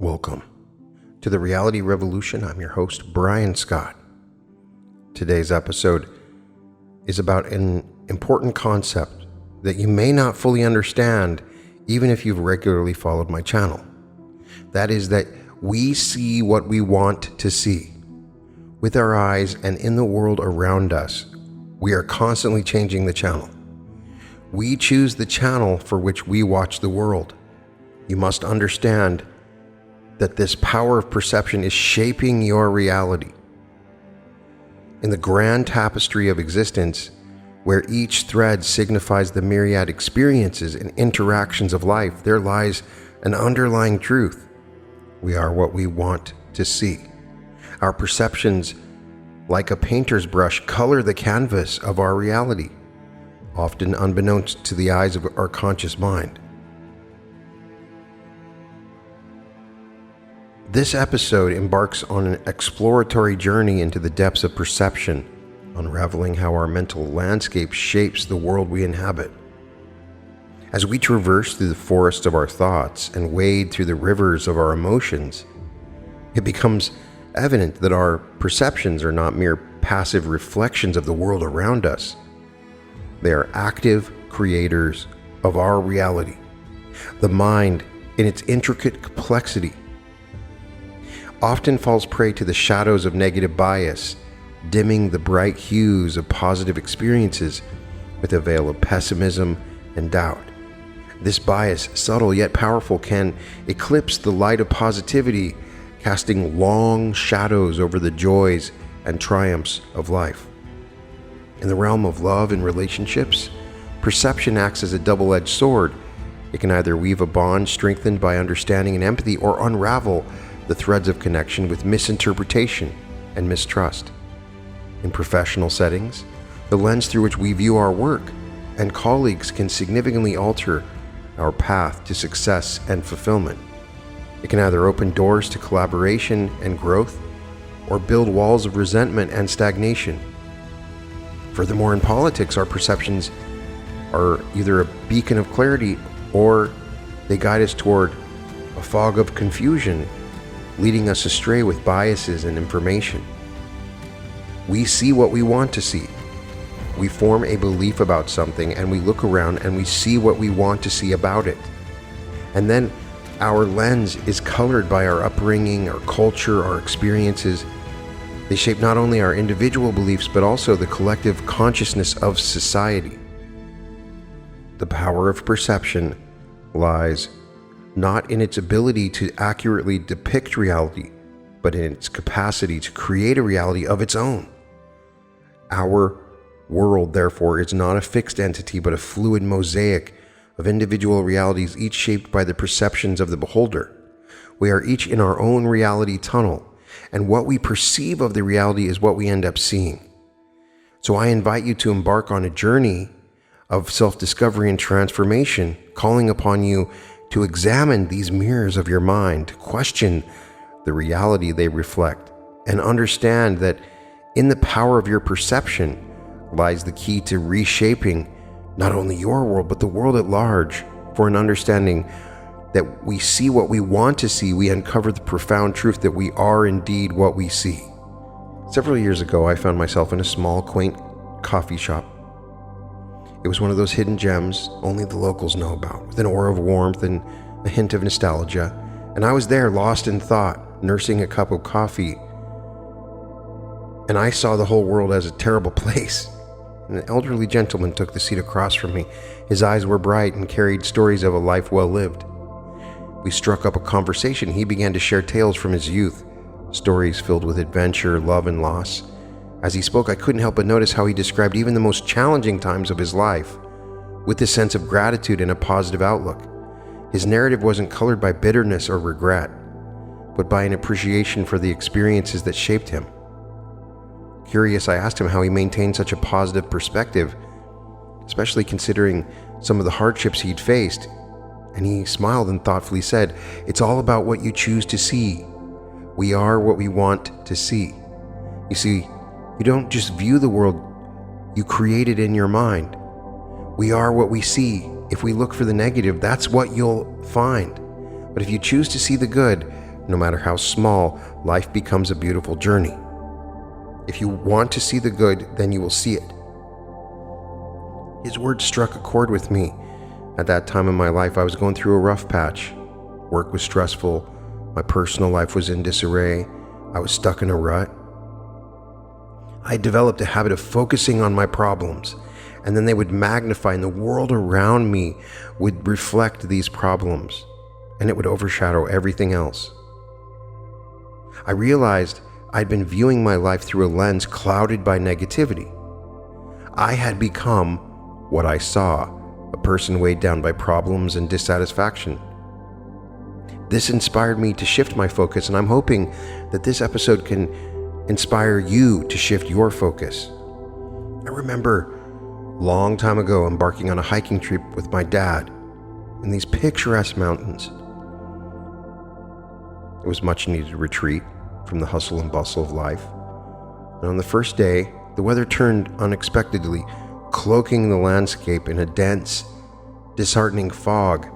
Welcome to the Reality Revolution. I'm your host, Brian Scott. Today's episode is about an important concept that you may not fully understand even if you've regularly followed my channel. That is that we see what we want to see. With our eyes and in the world around us, we are constantly changing the channel. We choose the channel for which we watch the world. You must understand that this power of perception is shaping your reality. In the grand tapestry of existence, where each thread signifies the myriad experiences and interactions of life, there lies an underlying truth. We are what we want to see. Our perceptions, like a painter's brush, color the canvas of our reality, often unbeknownst to the eyes of our conscious mind. This episode embarks on an exploratory journey into the depths of perception, unraveling how our mental landscape shapes the world we inhabit. As we traverse through the forests of our thoughts and wade through the rivers of our emotions, it becomes evident that our perceptions are not mere passive reflections of the world around us. They are active creators of our reality. The mind, in its intricate complexity, often falls prey to the shadows of negative bias, dimming the bright hues of positive experiences with a veil of pessimism and doubt. This bias, subtle yet powerful, can eclipse the light of positivity, casting long shadows over the joys and triumphs of life. In the realm of love and relationships, perception acts as a double-edged sword. It can either weave a bond strengthened by understanding and empathy, or unravel the threads of connection with misinterpretation and mistrust. In professional settings, the lens through which we view our work and colleagues can significantly alter our path to success and fulfillment. It can either open doors to collaboration and growth, or build walls of resentment and stagnation. Furthermore, in politics, our perceptions are either a beacon of clarity, or they guide us toward a fog of confusion, leading us astray with biases and information. We see what we want to see. We form a belief about something, and we look around and we see what we want to see about it. And then our lens is colored by our upbringing, our culture, our experiences. They shape not only our individual beliefs, but also the collective consciousness of society. The power of perception lies not in its ability to accurately depict reality, but in its capacity to create a reality of its own. Our world, therefore, is not a fixed entity, but a fluid mosaic of individual realities, each shaped by the perceptions of the beholder. We are each in our own reality tunnel, and what we perceive of the reality is what we end up seeing. So I invite you to embark on a journey of self-discovery and transformation, calling upon you to examine these mirrors of your mind, to question the reality they reflect, and understand that in the power of your perception lies the key to reshaping not only your world, but the world at large. For an understanding that we see what we want to see, we uncover the profound truth that we are indeed what we see. Several years ago, I found myself in a small, quaint coffee shop. It was one of those hidden gems only the locals know about, with an aura of warmth and a hint of nostalgia. And I was there, lost in thought, nursing a cup of coffee. And I saw the whole world as a terrible place. And an elderly gentleman took the seat across from me. His eyes were bright and carried stories of a life well lived. We struck up a conversation. He began to share tales from his youth, stories filled with adventure, love, and loss. As he spoke, I couldn't help but notice how he described even the most challenging times of his life with a sense of gratitude and a positive outlook. His narrative wasn't colored by bitterness or regret, but by an appreciation for the experiences that shaped him. Curious, I asked him how he maintained such a positive perspective, especially considering some of the hardships he'd faced. And he smiled and thoughtfully said, "It's all about what you choose to see. We are what we want to see." You see, you don't just view the world, you create it in your mind. We are what we see. If we look for the negative, that's what you'll find. But if you choose to see the good, No matter how small, life becomes a beautiful journey. If you want to see the good, then you will see it. His words struck a chord with me. At that time in my life, I was going through a rough patch. Work was stressful. My personal life was in disarray. I was stuck in a rut. I had developed a habit of focusing on my problems, and then they would magnify, and the world around me would reflect these problems, and it would overshadow everything else. I realized I'd been viewing my life through a lens clouded by negativity. I had become what I saw, a person weighed down by problems and dissatisfaction. This inspired me to shift my focus, and I'm hoping that this episode can inspire you to shift your focus. I remember a long time ago embarking on a hiking trip with my dad in these picturesque mountains. It was much needed retreat from the hustle and bustle of life. And on the first day, the weather turned unexpectedly, cloaking the landscape in a dense, disheartening fog.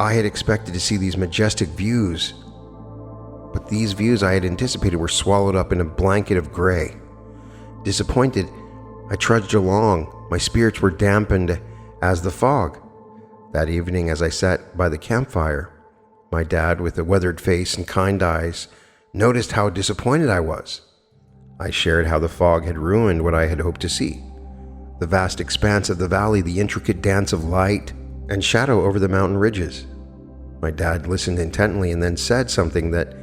I had expected to see these majestic views, but these views I had anticipated were swallowed up in a blanket of gray. Disappointed, I trudged along. My spirits were dampened as the fog. That evening, as I sat by the campfire, my dad, with a weathered face and kind eyes, noticed how disappointed I was. I shared how the fog had ruined what I had hoped to see. The vast expanse of the valley, the intricate dance of light and shadow over the mountain ridges. My dad listened intently and then said something that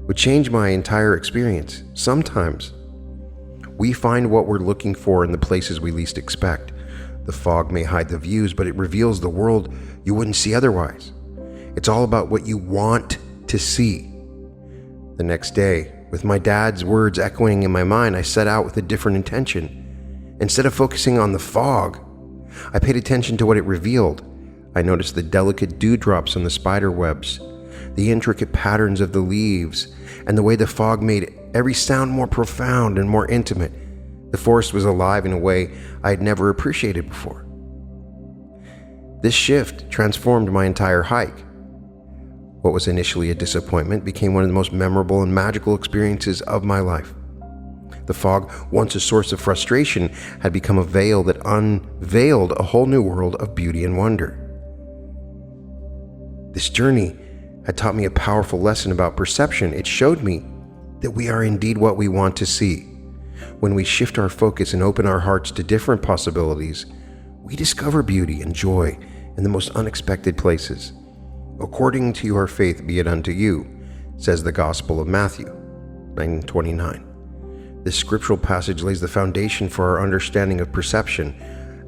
would change my entire experience. Sometimes we find what we're looking for in the places we least expect. The fog may hide the views, but it reveals the world you wouldn't see otherwise. It's all about what you want to see. The next day, with my dad's words echoing in my mind, I set out with a different intention. Instead of focusing on the fog, I paid attention to what it revealed. I noticed the delicate dewdrops on the spider webs, the intricate patterns of the leaves, and the way the fog made every sound more profound and more intimate. The forest was alive in a way I had never appreciated before. This shift transformed my entire hike. What was initially a disappointment became one of the most memorable and magical experiences of my life. The fog, once a source of frustration, had become a veil that unveiled a whole new world of beauty and wonder. This journey had taught me a powerful lesson about perception. It showed me that we are indeed what we want to see. When we shift our focus and open our hearts to different possibilities, we discover beauty and joy in the most unexpected places. According to your faith be it unto you, says the Gospel of Matthew 9:29. This scriptural passage lays the foundation for our understanding of perception.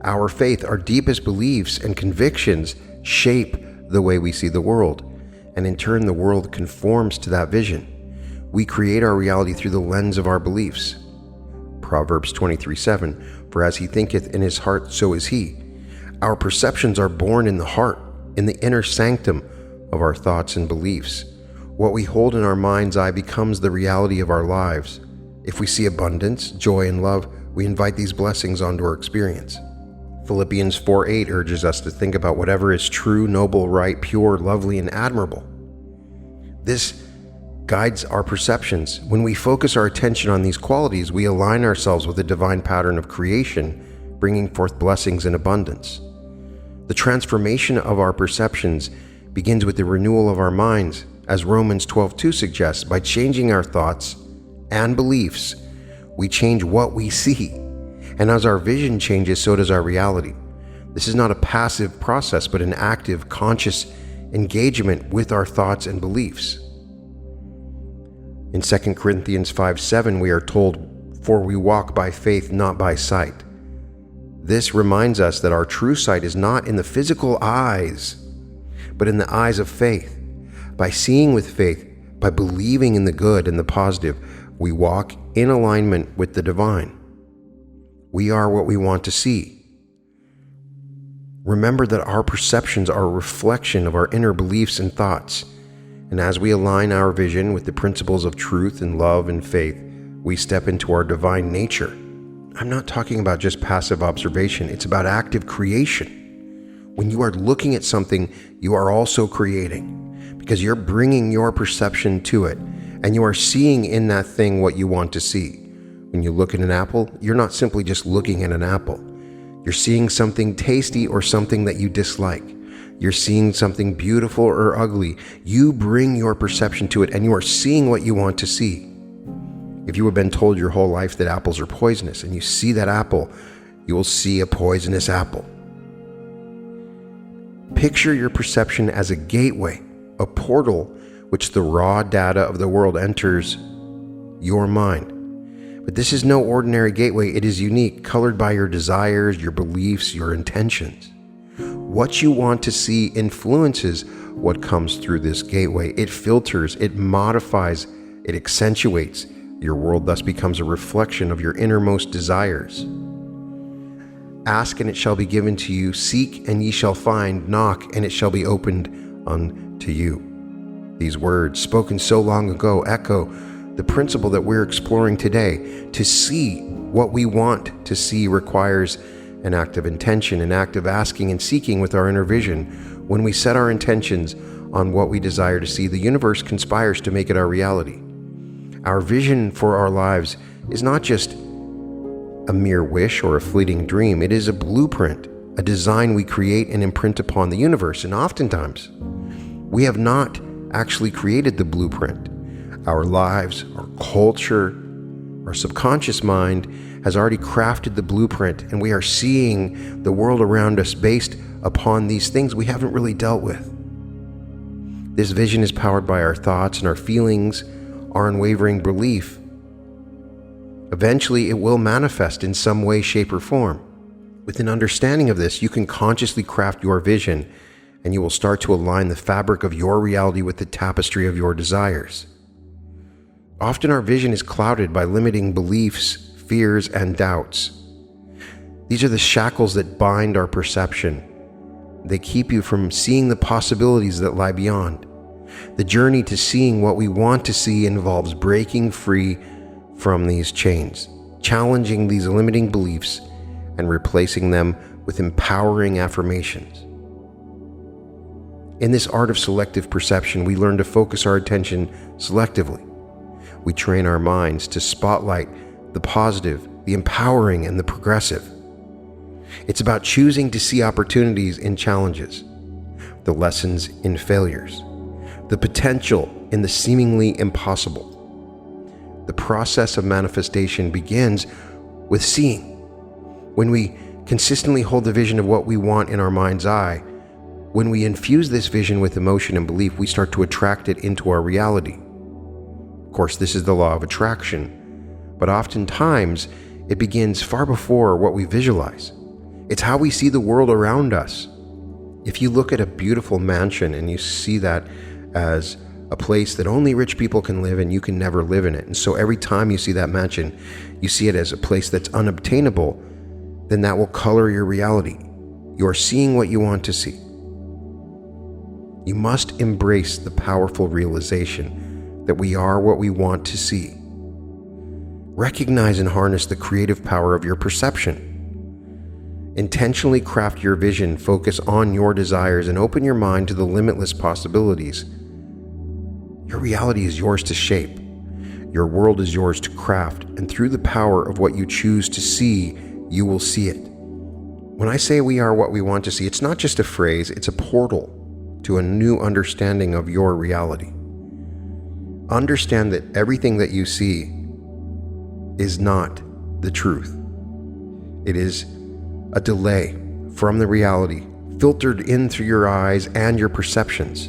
Our faith, our deepest beliefs and convictions shape the way we see the world, and in turn the world conforms to that vision. We create our reality through the lens of our beliefs. Proverbs 23:7, for as he thinketh in his heart, so is he. Our perceptions are born in the heart, in the inner sanctum of our thoughts and beliefs. What we hold in our mind's eye becomes the reality of our lives. If we see abundance, joy, and love, we invite these blessings onto our experience. Philippians 4:8 urges us to think about whatever is true, noble, right, pure, lovely, and admirable. This guides our perceptions. When we focus our attention on these qualities, we align ourselves with the divine pattern of creation, bringing forth blessings in abundance. The transformation of our perceptions begins with the renewal of our minds, as Romans 12:2 suggests. By changing our thoughts and beliefs, we change what we see. And as our vision changes, so does our reality. This is not a passive process, but an active, conscious engagement with our thoughts and beliefs. In 2 Corinthians 5:7, we are told, "For we walk by faith, not by sight." This reminds us that our true sight is not in the physical eyes, but in the eyes of faith. By seeing with faith, by believing in the good and the positive, we walk in alignment with the divine. We are what we want to see. Remember that our perceptions are a reflection of our inner beliefs and thoughts. And as we align our vision with the principles of truth and love and faith, we step into our divine nature. I'm not talking about just passive observation, it's about active creation. When you are looking at something, you are also creating. because you're bringing your perception to it, and you are seeing in that thing what you want to see. When you look at an apple, you're not simply just looking at an apple. You're seeing something tasty or something that you dislike. You're seeing something beautiful or ugly. You bring your perception to it, and you are seeing what you want to see. If you have been told your whole life that apples are poisonous, and you see that apple, you will see a poisonous apple. Picture your perception as a gateway, a portal which the raw data of the world enters your mind. But this is no ordinary gateway. It is unique, colored by your desires, your beliefs, your intentions. What you want to see influences what comes through this gateway. It filters, it modifies, it accentuates. Your world thus becomes a reflection of your innermost desires. Ask and it shall be given to you. Seek and ye shall find. Knock and it shall be opened unto you. These words, spoken so long ago, echo the principle that we're exploring today. To see what we want to see requires an act of intention, an act of asking and seeking with our inner vision. When we set our intentions on what we desire to see, the universe conspires to make it our reality. Our vision for our lives is not just a mere wish or a fleeting dream. It is a blueprint, a design we create and imprint upon the universe. And oftentimes, we have not actually created the blueprint. Our lives, our culture, our subconscious mind has already crafted the blueprint, and we are seeing the world around us based upon these things we haven't really dealt with. This vision is powered by our thoughts and our feelings, our unwavering belief. Eventually, it will manifest in some way, shape, or form. With an understanding of this, you can consciously craft your vision, and you will start to align the fabric of your reality with the tapestry of your desires. Often our vision is clouded by limiting beliefs, fears, and doubts. These are the shackles that bind our perception. They keep you from seeing the possibilities that lie beyond. The journey to seeing what we want to see involves breaking free from these chains, challenging these limiting beliefs, and replacing them with empowering affirmations. In this art of selective perception, we learn to focus our attention selectively. We train our minds to spotlight the positive, the empowering, and the progressive. It's about choosing to see opportunities in challenges, the lessons in failures, the potential in the seemingly impossible. The process of manifestation begins with seeing. When we consistently hold the vision of what we want in our mind's eye, when we infuse this vision with emotion and belief, we start to attract it into our reality. Of course, this is the law of attraction, but oftentimes it begins far before what we visualize. It's how we see the world around us. If you look at a beautiful mansion and you see that as a place that only rich people can live in, you can never live in it. And so every time you see that mansion, you see it as a place that's unobtainable, then that will color your reality. You are seeing what you want to see. You must embrace the powerful realization that we are what we want to see. Recognize and harness the creative power of your perception. Intentionally craft your vision, focus on your desires, and open your mind to the limitless possibilities. Your reality is yours to shape. Your world is yours to craft, and through the power of what you choose to see, you will see it. When I say we are what we want to see, it's not just a phrase, it's a portal to a new understanding of your reality. Understand that everything that you see is not the truth. It is a delay from the reality, filtered in through your eyes and your perceptions.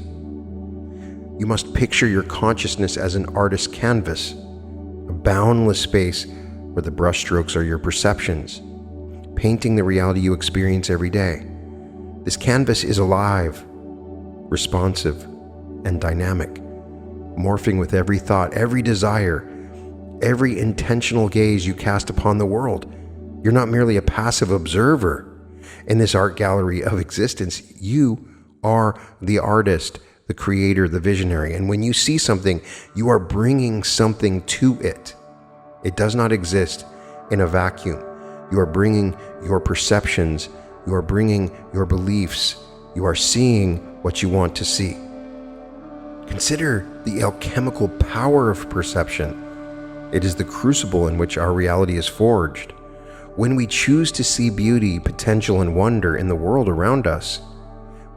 You must picture your consciousness as an artist's canvas, a boundless space where the brushstrokes are your perceptions, painting the reality you experience every day. This canvas is alive, responsive, and dynamic, morphing with every thought, every desire, every intentional gaze you cast upon the world. You're not merely a passive observer in this art gallery of existence. You are the artist, the creator, the visionary. And when you see something, you are bringing something to it. It does not exist in a vacuum. You are bringing your perceptions. You are bringing your beliefs. You are seeing what you want to see. Consider the alchemical power of perception. It is the crucible in which our reality is forged. When we choose to see beauty, potential, and wonder in the world around us,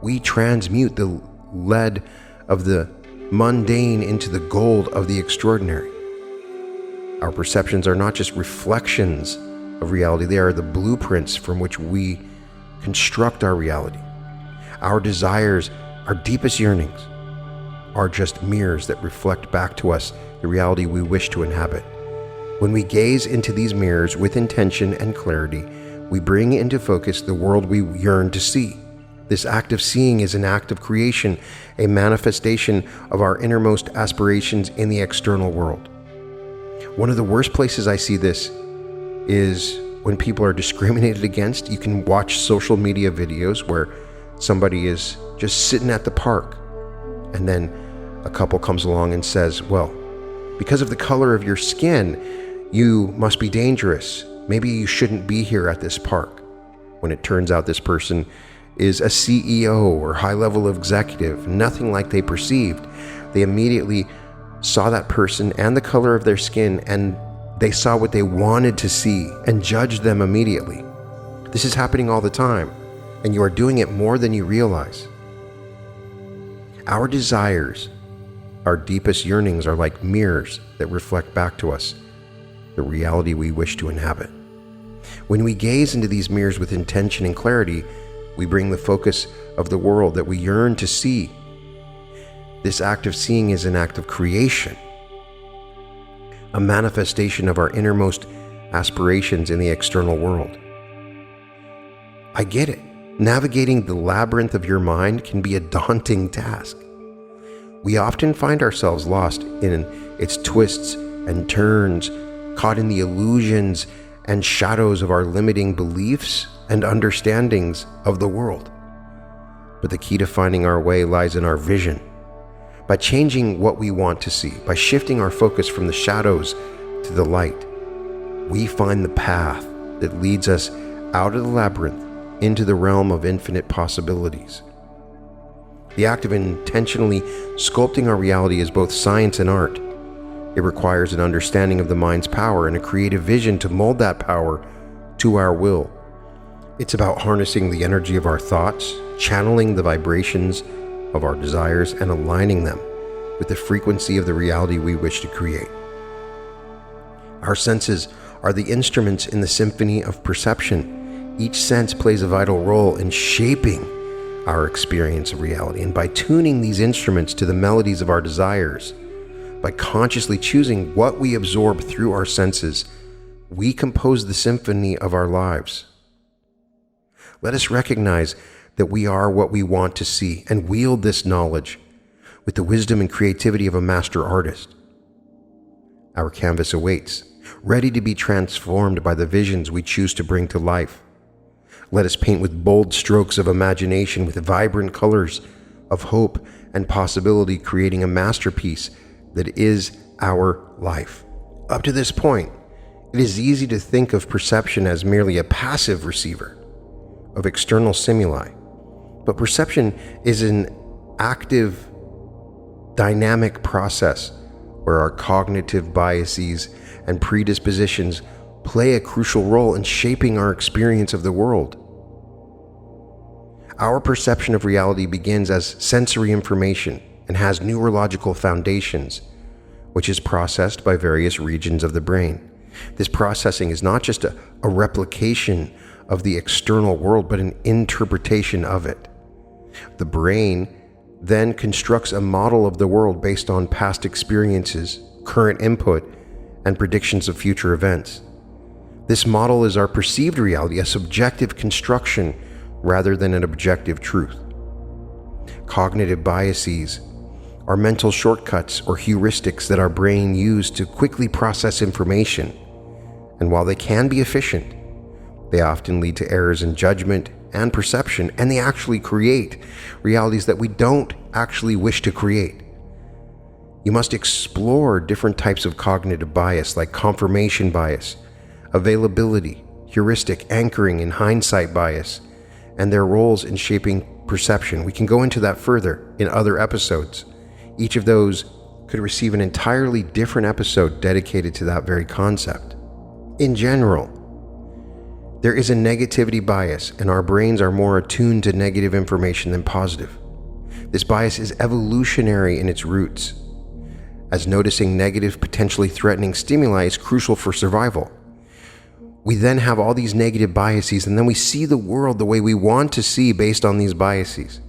we transmute the lead of the mundane into the gold of the extraordinary. Our perceptions are not just reflections of reality, they are the blueprints from which we construct our reality. Our desires, our deepest yearnings, are just mirrors that reflect back to us the reality we wish to inhabit. When we gaze into these mirrors with intention and clarity, we bring into focus the world we yearn to see. This act of seeing is an act of creation, a manifestation of our innermost aspirations in the external world. One of the worst places I see this is when people are discriminated against. You can watch social media videos where somebody is just sitting at the park, and then a couple comes along and says, well, because of the color of your skin, you must be dangerous. Maybe you shouldn't be here at this park. When it turns out this person is a CEO or high-level executive, nothing like they perceived. They immediately saw that person and the color of their skin, and they saw what they wanted to see and judged them immediately. This is happening all the time, and you are doing it more than you realize. Our desires, our deepest yearnings, are like mirrors that reflect back to us the reality we wish to inhabit. When we gaze into these mirrors with intention and clarity, we bring the focus of the world that we yearn to see. This act of seeing is an act of creation, a manifestation of our innermost aspirations in the external world. I get it. Navigating the labyrinth of your mind can be a daunting task. We often find ourselves lost in its twists and turns, caught in the illusions and shadows of our limiting beliefs and understandings of the world. But the key to finding our way lies in our vision. By changing what we want to see, by shifting our focus from the shadows to the light, we find the path that leads us out of the labyrinth into the realm of infinite possibilities. The act of intentionally sculpting our reality is both science and art. It requires an understanding of the mind's power and a creative vision to mold that power to our will. It's about harnessing the energy of our thoughts, channeling the vibrations of our desires, and aligning them with the frequency of the reality we wish to create. Our senses are the instruments in the symphony of perception. Each sense plays a vital role in shaping our experience of reality, and by tuning these instruments to the melodies of our desires, by consciously choosing what we absorb through our senses, we compose the symphony of our lives. Let us recognize that we are what we want to see and wield this knowledge with the wisdom and creativity of a master artist. Our canvas awaits, ready to be transformed by the visions we choose to bring to life. Let us paint with bold strokes of imagination, with vibrant colors of hope and possibility, creating a masterpiece that is our life. Up to this point, it is easy to think of perception as merely a passive receiver of external stimuli. But perception is an active, dynamic process where our cognitive biases and predispositions play a crucial role in shaping our experience of the world. Our perception of reality begins as sensory information and has neurological foundations, which is processed by various regions of the brain. This processing is not just a replication of the external world, but an interpretation of it. The brain then constructs a model of the world based on past experiences, current input, and predictions of future events. This model is our perceived reality, a subjective construction rather than an objective truth. Cognitive biases are mental shortcuts or heuristics that our brain uses to quickly process information. And while they can be efficient, they often lead to errors in judgment and perception, and they actually create realities that we don't actually wish to create. You must explore different types of cognitive bias, like confirmation bias, availability, heuristic, anchoring, and hindsight bias, and their roles in shaping perception. We can go into that further in other episodes. Each of those could receive an entirely different episode dedicated to that very concept. In general, there is a negativity bias, and our brains are more attuned to negative information than positive. This bias is evolutionary in its roots, as noticing negative, potentially threatening stimuli is crucial for survival. We then have all these negative biases, and then we see the world the way we want to see based on these biases.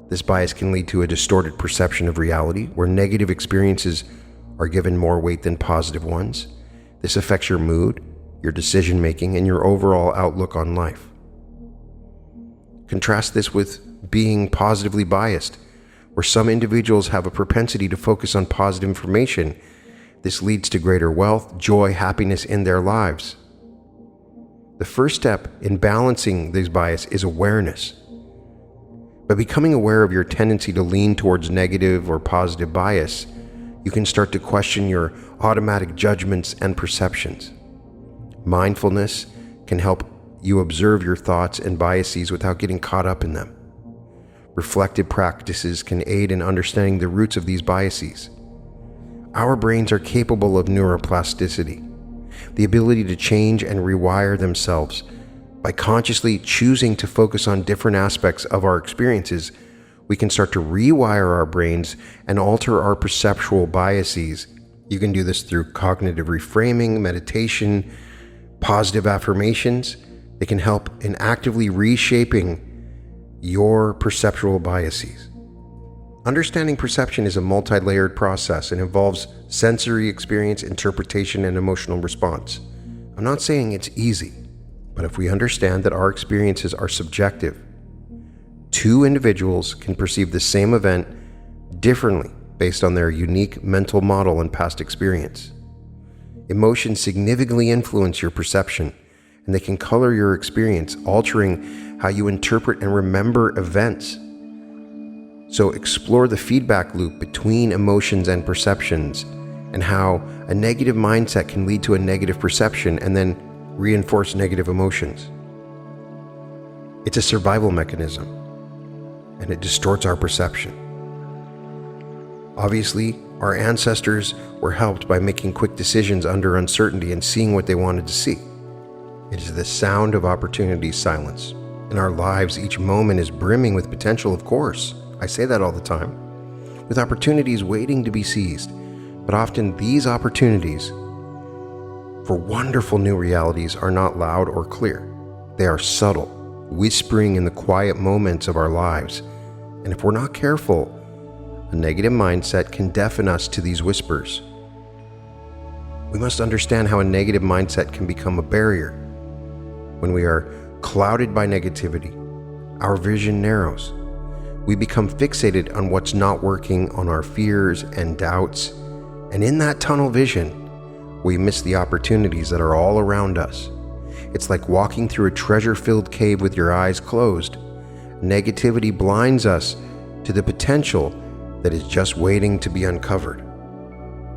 This bias can lead to a distorted perception of reality, where negative experiences are given more weight than positive ones. This affects your mood, your decision-making, and your overall outlook on life. Contrast this with being positively biased, where some individuals have a propensity to focus on positive information. This leads to greater wealth, joy, happiness in their lives. The first step in balancing these biases is awareness. By becoming aware of your tendency to lean towards negative or positive bias, you can start to question your automatic judgments and perceptions. Mindfulness can help you observe your thoughts and biases without getting caught up in them. Reflective practices can aid in understanding the roots of these biases. Our brains are capable of neuroplasticity, the ability to change and rewire themselves. By consciously choosing to focus on different aspects of our experiences, we can start to rewire our brains and alter our perceptual biases. You can do this through cognitive reframing, meditation, positive affirmations. They can help in actively reshaping your perceptual biases. Understanding perception is a multi-layered process and involves sensory experience, interpretation, and emotional response. I'm not saying it's easy, but if we understand that our experiences are subjective, two individuals can perceive the same event differently based on their unique mental model and past experience. Emotions significantly influence your perception, and they can color your experience, altering how you interpret and remember events. So explore the feedback loop between emotions and perceptions, and how a negative mindset can lead to a negative perception and then reinforce negative emotions. It's a survival mechanism, and it distorts our perception. Obviously, our ancestors were helped by making quick decisions under uncertainty and seeing what they wanted to see. It is the sound of opportunity's silence. In our lives, each moment is brimming with potential, of course. I say that all the time. With opportunities waiting to be seized. But often these opportunities for wonderful new realities are not loud or clear. They are subtle, whispering in the quiet moments of our lives. And if we're not careful, a negative mindset can deafen us to these whispers. We must understand how a negative mindset can become a barrier. When we are clouded by negativity, our vision narrows. We become fixated on what's not working, on our fears and doubts, and in that tunnel vision, we miss the opportunities that are all around us. It's like walking through a treasure-filled cave with your eyes closed. Negativity blinds us to the potential that is just waiting to be uncovered.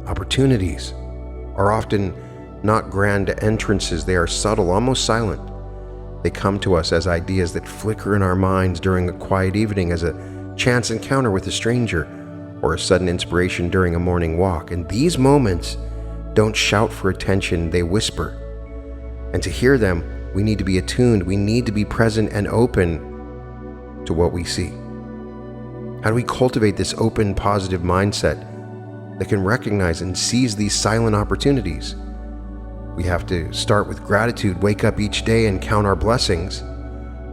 Opportunities are often not grand entrances. They are subtle, almost silent. They come to us as ideas that flicker in our minds during a quiet evening, as a chance encounter with a stranger, or a sudden inspiration during a morning walk. And these moments don't shout for attention, they whisper. And to hear them, we need to be attuned. We need to be present and open to what we see. How do we cultivate this open, positive mindset that can recognize and seize these silent opportunities? We have to start with gratitude. Wake up each day and count our blessings.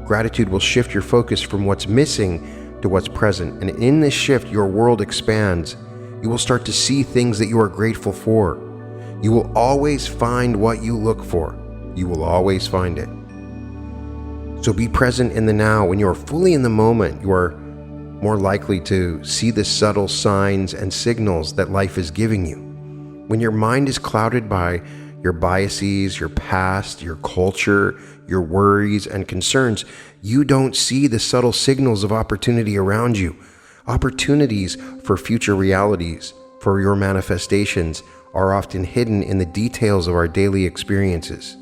Gratitude will shift your focus from what's missing to what's present. And in this shift, your world expands. You will start to see things that you are grateful for. You will always find what you look for. You will always find it. So be present in the now. When you are fully in the moment, you are more likely to see the subtle signs and signals that life is giving you. When your mind is clouded by your biases, your past, your culture, your worries and concerns, you don't see the subtle signals of opportunity around you. Opportunities for future realities, for your manifestations, are often hidden in the details of our daily experiences.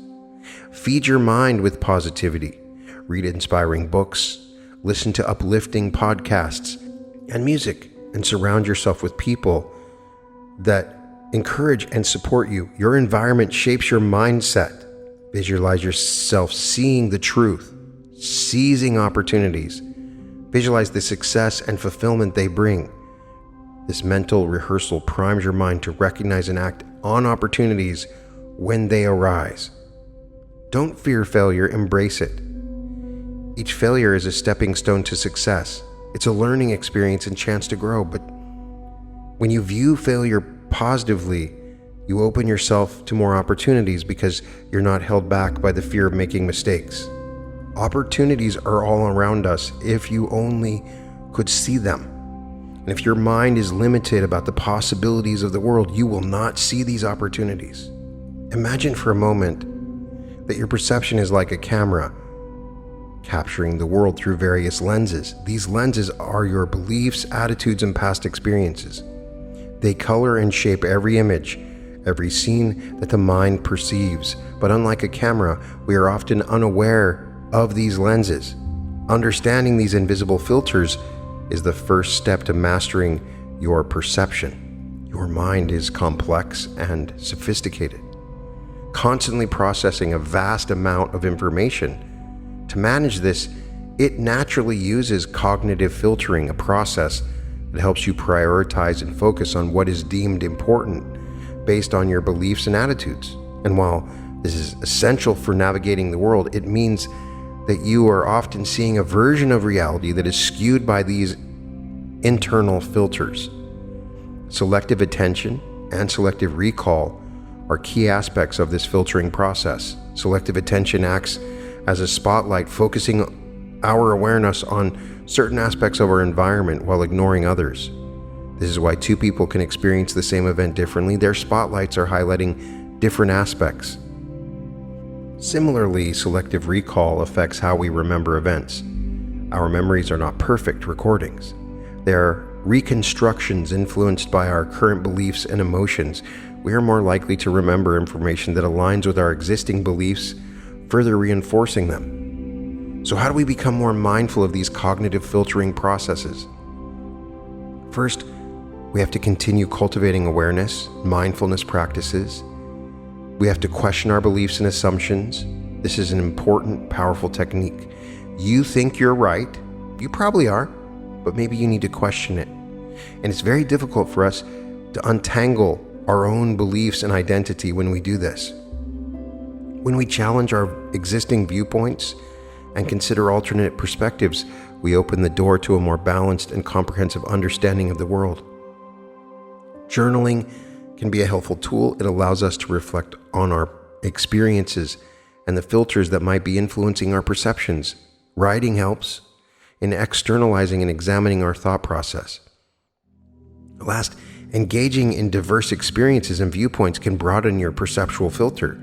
Feed your mind with positivity. Read inspiring books, listen to uplifting podcasts and music. and surround yourself with people that encourage and support you. Your environment shapes your mindset. Visualize yourself seeing the truth, seizing opportunities. Visualize the success and fulfillment they bring. This mental rehearsal primes your mind to recognize and act on opportunities when they arise. Don't fear failure, embrace it. Each failure is a stepping stone to success. It's a learning experience and chance to grow, but when you view failure positively, you open yourself to more opportunities because you're not held back by the fear of making mistakes. Opportunities are all around us if you only could see them. And if your mind is limited about the possibilities of the world, you will not see these opportunities. Imagine for a moment that your perception is like a camera, capturing the world through various lenses. These lenses are your beliefs, attitudes, and past experiences. They color and shape every image, every scene that the mind perceives. But unlike a camera, we are often unaware of these lenses. Understanding these invisible filters is the first step to mastering your perception. Your mind is complex and sophisticated, constantly processing a vast amount of information. To manage this, it naturally uses cognitive filtering, a process that helps you prioritize and focus on what is deemed important based on your beliefs and attitudes. And while this is essential for navigating the world, it means that you are often seeing a version of reality that is skewed by these internal filters. Selective attention and selective recall are key aspects of this filtering process. Selective attention acts as a spotlight, focusing our awareness on certain aspects of our environment while ignoring others. This is why two people can experience the same event differently. Their spotlights are highlighting different aspects. Similarly, selective recall affects how we remember events. Our memories are not perfect recordings. They are reconstructions influenced by our current beliefs and emotions. We are more likely to remember information that aligns with our existing beliefs, further reinforcing them. So how do we become more mindful of these cognitive filtering processes? First, we have to continue cultivating awareness, mindfulness practices. We have to question our beliefs and assumptions. This is an important, powerful technique. You think you're right. You probably are, but maybe you need to question it. And it's very difficult for us to untangle our own beliefs and identity when we do this. When we challenge our existing viewpoints and consider alternate perspectives, we open the door to a more balanced and comprehensive understanding of the world. Journaling can be a helpful tool. It allows us to reflect on our experiences and the filters that might be influencing our perceptions. Writing helps in externalizing and examining our thought process. Last, engaging in diverse experiences and viewpoints can broaden your perceptual filter.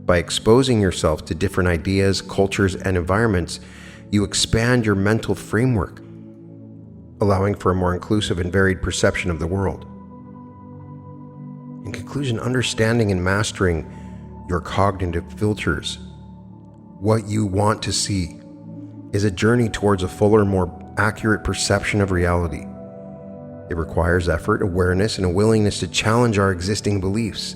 By exposing yourself to different ideas, cultures, and environments, you expand your mental framework, allowing for a more inclusive and varied perception of the world. In conclusion, understanding and mastering your cognitive filters, what you want to see, is a journey towards a fuller, more accurate perception of reality. It requires effort, awareness, and a willingness to challenge our existing beliefs.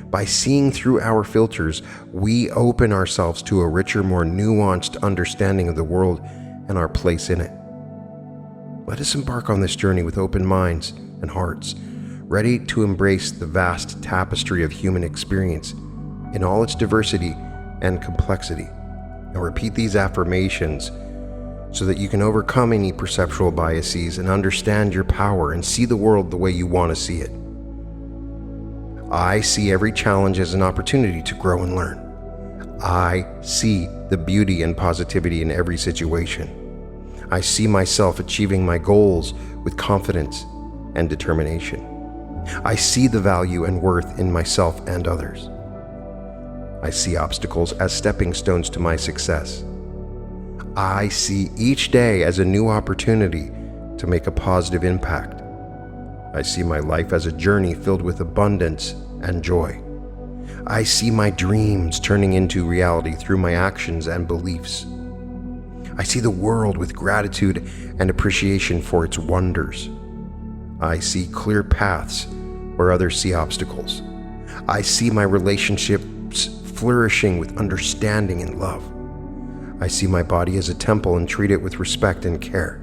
By seeing through our filters, we open ourselves to a richer, more nuanced understanding of the world and our place in it. Let us embark on this journey with open minds and hearts, ready to embrace the vast tapestry of human experience in all its diversity and complexity. Now repeat these affirmations so that you can overcome any perceptual biases and understand your power and see the world the way you want to see it. I see every challenge as an opportunity to grow and learn. I see the beauty and positivity in every situation. I see myself achieving my goals with confidence and determination. I see the value and worth in myself and others. I see obstacles as stepping stones to my success. I see each day as a new opportunity to make a positive impact. I see my life as a journey filled with abundance and joy. I see my dreams turning into reality through my actions and beliefs. I see the world with gratitude and appreciation for its wonders. I see clear paths where others see obstacles. I see my relationships flourishing with understanding and love. I see my body as a temple and treat it with respect and care.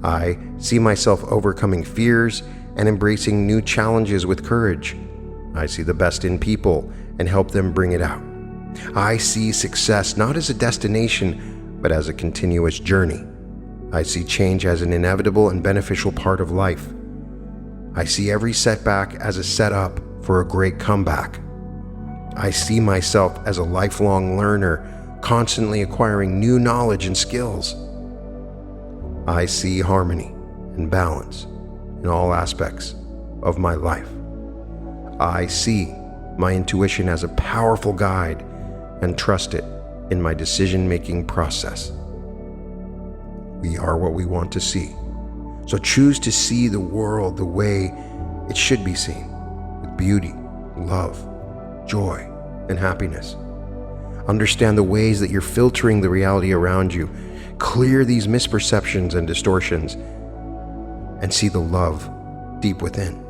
I see myself overcoming fears and embracing new challenges with courage. I see the best in people and help them bring it out. I see success not as a destination, but as a continuous journey. I see change as an inevitable and beneficial part of life. I see every setback as a setup for a great comeback. I see myself as a lifelong learner, constantly acquiring new knowledge and skills. I see harmony and balance in all aspects of my life. I see my intuition as a powerful guide and trust it in my decision-making process. We are what we want to see. So choose to see the world the way it should be seen, with beauty, love, joy, and happiness. Understand the ways that you're filtering the reality around you. Clear these misperceptions and distortions, and see the love deep within.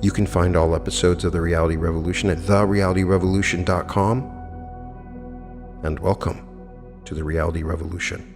You can find all episodes of The Reality Revolution at therealityrevolution.com. And welcome to The Reality Revolution.